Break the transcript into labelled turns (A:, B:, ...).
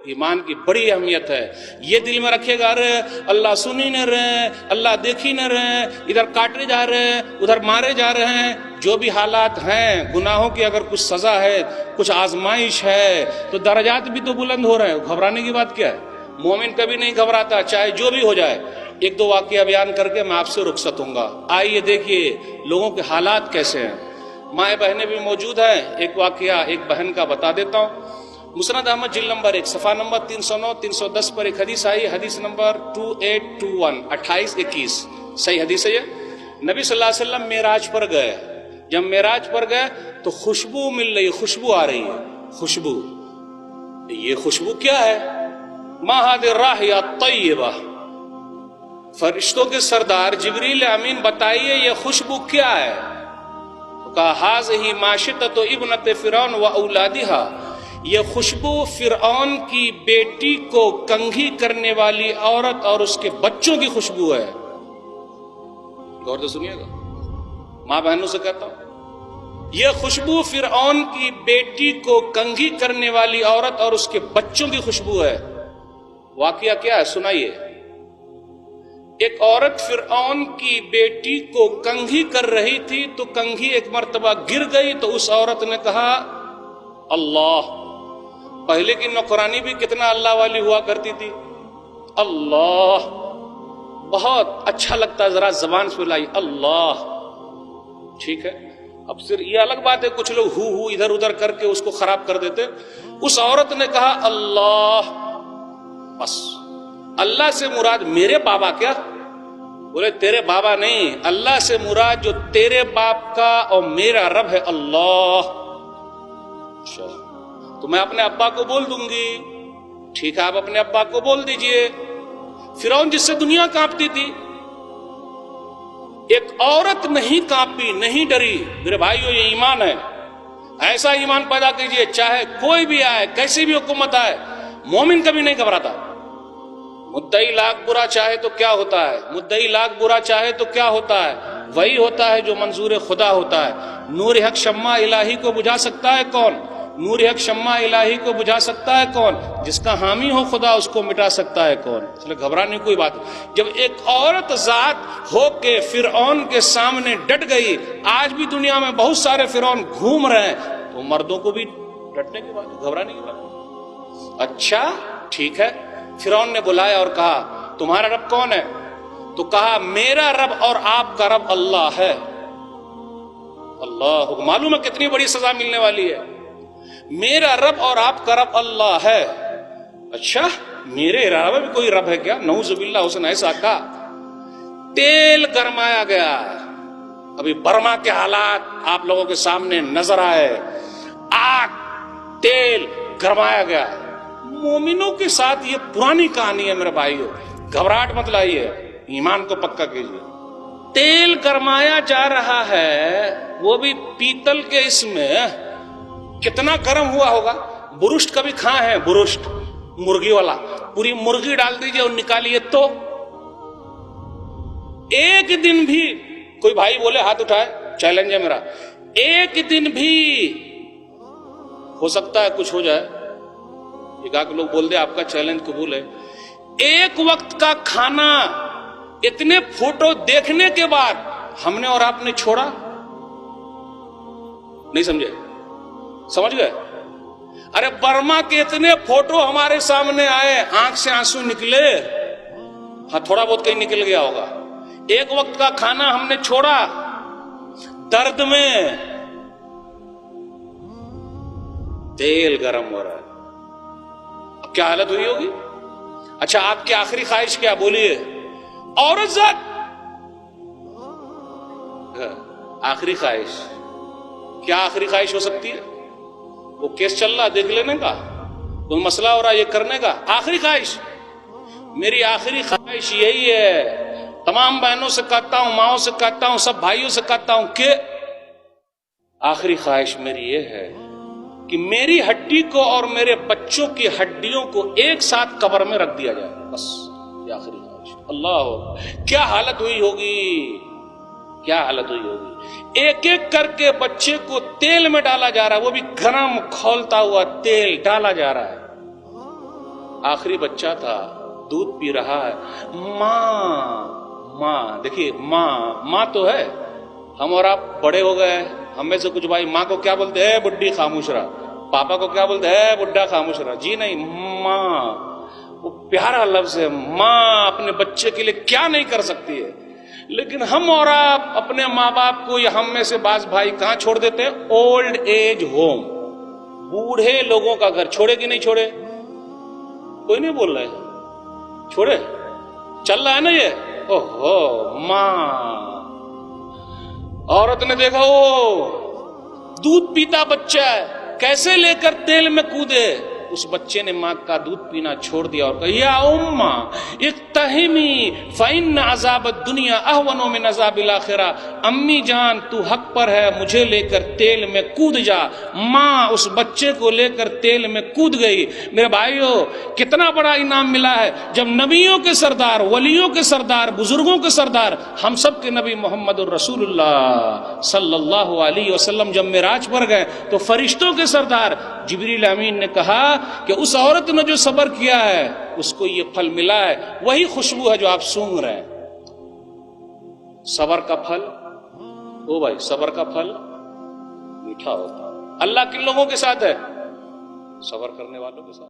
A: ایمان کی بڑی اہمیت ہے. یہ دل میں رکھے گا ارے اللہ سن ہی نہ رہے، اللہ دیکھ ہی نہ رہے، ادھر کاٹے جا رہے ہیں، ادھر مارے جا رہے ہیں. جو بھی حالات ہیں گناہوں کی، اگر کچھ سزا ہے، کچھ آزمائش ہے، تو درجات بھی تو بلند ہو رہے ہیں. گھبرانے کی بات کیا ہے؟ مومن کبھی نہیں گھبراتا، چاہے جو بھی ہو جائے. ایک دو واقعہ بیان کر کے میں آپ سے رخصت ہوں گا. آئیے دیکھیے لوگوں کے حالات کیسے ہیں. مائیں بہنیں بھی موجود ہیں. ایک واقعہ ایک بہن کا بتا دیتا ہوں. مسند احمد جلد نمبر 1 صفحہ نمبر 309 310 پر ایک حدیث آئی، حدیث نمبر 2821 2821 صحیح حدیث ہے. یہ نبی صلی اللہ علیہ وسلم معراج پر گئے. جب معراج پر گئے تو خوشبو مل رہی، خوشبو آ رہی ہے. خوشبو، یہ خوشبو کیا ہے؟ ما هذه الرائحة الطیبہ. فرشتوں کے سردار جبریل امین بتائیے یہ خوشبو کیا ہے؟ کہا هذه ماشطۃ ابنۃ فرعون واولادها. یہ خوشبو فرعون کی بیٹی کو کنگھی کرنے والی عورت اور اس کے بچوں کی خوشبو ہے. غور سے سنیے گا، ماں بہنوں سے کہتا ہوں، یہ خوشبو فرعون کی بیٹی کو کنگھی کرنے والی عورت اور اس کے بچوں کی خوشبو ہے. واقعہ کیا ہے سنائیے. ایک عورت فرعون کی بیٹی کو کنگھی کر رہی تھی تو کنگھی ایک مرتبہ گر گئی تو اس عورت نے کہا اللہ. پہلے کی نوکرانی بھی کتنا اللہ والی ہوا کرتی تھی. اللہ بہت اچھا لگتا ہے، ذرا زبان سے لائی اللہ. ٹھیک ہے، اب صرف یہ الگ بات ہے کچھ لوگ ہو ادھر ادھر کر کے اس کو خراب کر دیتے. اس عورت نے کہا اللہ. بس اللہ سے مراد میرے بابا کیا؟ بولے تیرے بابا نہیں، اللہ سے مراد جو تیرے باپ کا اور میرا رب ہے اللہ. تو میں اپنے ابا کو بول دوں گی. ٹھیک ہے، آپ اپنے ابا کو بول دیجئے. فرعون جس سے دنیا کانپتی تھی، ایک عورت نہیں کانپی، نہیں ڈری. میرے بھائیو یہ ایمان ہے. ایسا ایمان پیدا کیجئے چاہے کوئی بھی آئے، کیسی بھی حکومت آئے، مومن کبھی نہیں گھبراتا. مدعی لاکھ برا چاہے تو کیا ہوتا ہے؟ مدعی لاکھ برا چاہے تو کیا ہوتا ہے؟ وہی ہوتا ہے جو منظور خدا ہوتا ہے. نور حق شمع الہی کو بجھا سکتا ہے کون؟ نور حق شمع الہی کو بجھا سکتا ہے کون؟ جس کا حامی ہو خدا اس کو مٹا سکتا ہے کون؟ اس لیے گھبرانے کی کوئی بات. جب ایک عورت ذات ہو کے فرعون کے سامنے ڈٹ گئی، آج بھی دنیا میں بہت سارے فرعون گھوم رہے ہیں، تو مردوں کو بھی ڈٹنے کی بات، گھبرانے کی بات. اچھا ٹھیک ہے. فرعون نے بلایا اور کہا تمہارا رب کون ہے؟ تو کہا میرا رب اور آپ کا رب اللہ ہے. اللہ، معلوم ہے کتنی بڑی سزا ملنے والی ہے. میرا رب اور آپ کا رب اللہ ہے. اچھا میرے علاوہ بھی کوئی رب ہے کیا؟ نعوذ باللہ. اس نے ایسا کہا. تیل گرمایا گیا. ابھی برما کے حالات آپ لوگوں کے سامنے نظر آئے. آگ، تیل گرمایا گیا. مومنوں کے ساتھ یہ پرانی کہانی ہے میرے بھائیو، گھبراہٹ مت لائیے، ایمان کو پکا کیجیے. تیل گرمایا جا رہا ہے، وہ بھی پیتل کے اس میں. کتنا گرم ہوا ہوگا. برشت کبھی کھائے ہیں؟ برشت مرغی والا، پوری مرغی ڈال دیجئے اور نکالیے تو ایک دن بھی کوئی بھائی بولے ہاتھ اٹھائے، چیلنج ہے میرا، ایک دن بھی ہو سکتا ہے کچھ ہو جائے. ایک آدھ لوگ بول دے آپ کا چیلنج قبول ہے. ایک وقت کا کھانا اتنے فوٹو دیکھنے کے بعد ہم نے اور آپ نے چھوڑا نہیں؟ سمجھے؟ سمجھ گئے؟ ارے برما کے اتنے فوٹو ہمارے سامنے آئے، آنکھ سے آنسو نکلے. ہاں تھوڑا بہت کہیں نکل گیا ہوگا. ایک وقت کا کھانا ہم نے چھوڑا درد میں. تیل گرم ہو رہا ہے، اب کیا حالت ہوئی ہوگی؟ اچھا آپ کی آخری خواہش کیا؟ بولیے. عورت ذات آخری خواہش کیا؟ آخری خواہش ہو سکتی ہے وہ کیس چل رہا دیکھ لینے کا، کوئی مسئلہ ہو رہا یہ کرنے کا. آخری خواہش، میری آخری خواہش یہی ہے. تمام بہنوں سے کہتا ہوں، ماؤں سے کہتا ہوں، سب بھائیوں سے کہتا ہوں کہ آخری خواہش میری یہ ہے کہ میری ہڈی کو اور میرے بچوں کی ہڈیوں کو ایک ساتھ قبر میں رکھ دیا جائے. بس یہ آخری خواہش. اللہ، کیا حالت ہوئی ہوگی، کیا حالت ہوئی ہوگی. ایک ایک کر کے بچے کو تیل میں ڈالا جا رہا ہے، وہ بھی گرم کھولتا ہوا تیل ڈالا جا رہا ہے. آخری بچہ تھا، دودھ پی رہا ہے، ماں دیکھیے، ماں تو ہے، ہم اور آپ بڑے ہو گئے، ہم میں سے کچھ بھائی ماں کو کیا بولتے ہیں؟ بڈھی خاموش رہا. پاپا کو کیا بولتے ہیں؟ بڈھا خاموش رہا. جی نہیں، ماں وہ پیارا لفظ ہے. ماں اپنے بچے کے لیے کیا نہیں کر سکتی ہے. لیکن ہم اور آپ اپنے ماں باپ کو، یا ہم میں سے بعض بھائی کہاں چھوڑ دیتے ہیں؟ اولڈ ایج ہوم، بوڑھے لوگوں کا گھر. چھوڑے کہ نہیں چھوڑے؟ کوئی نہیں بول رہا ہے. چھوڑے؟ چل رہا ہے نا یہ. اوہو، ماں. عورت نے دیکھا وہ دودھ پیتا بچہ ہے، کیسے لے کر تیل میں کودے. اس بچے نے ماں کا دودھ پینا چھوڑ دیا اور کہا یا اماں اقتحمی فإن عذاب الدنیا اہون من عذاب الآخرہ. امی جان تو حق پر ہے، مجھے لے کر تیل میں کود جا. ماں اس بچے کو لے کر تیل میں کود گئی. میرے بھائیو، کتنا بڑا انعام ملا ہے جب نبیوں کے سردار، ولیوں کے سردار، بزرگوں کے سردار، ہم سب کے نبی محمد الرسول اللہ صلی اللہ علیہ وسلم جب معراج پر گئے تو فرشتوں کے سردار جبریل امین نے کہا کہ اس عورت نے جو صبر کیا ہے اس کو یہ پھل ملا ہے. وہی خوشبو ہے جو آپ سونگھ رہے ہیں. صبر کا پھل، او بھائی، صبر کا پھل میٹھا ہوتا ہے. اللہ کن لوگوں کے ساتھ ہے؟ صبر کرنے والوں کے ساتھ.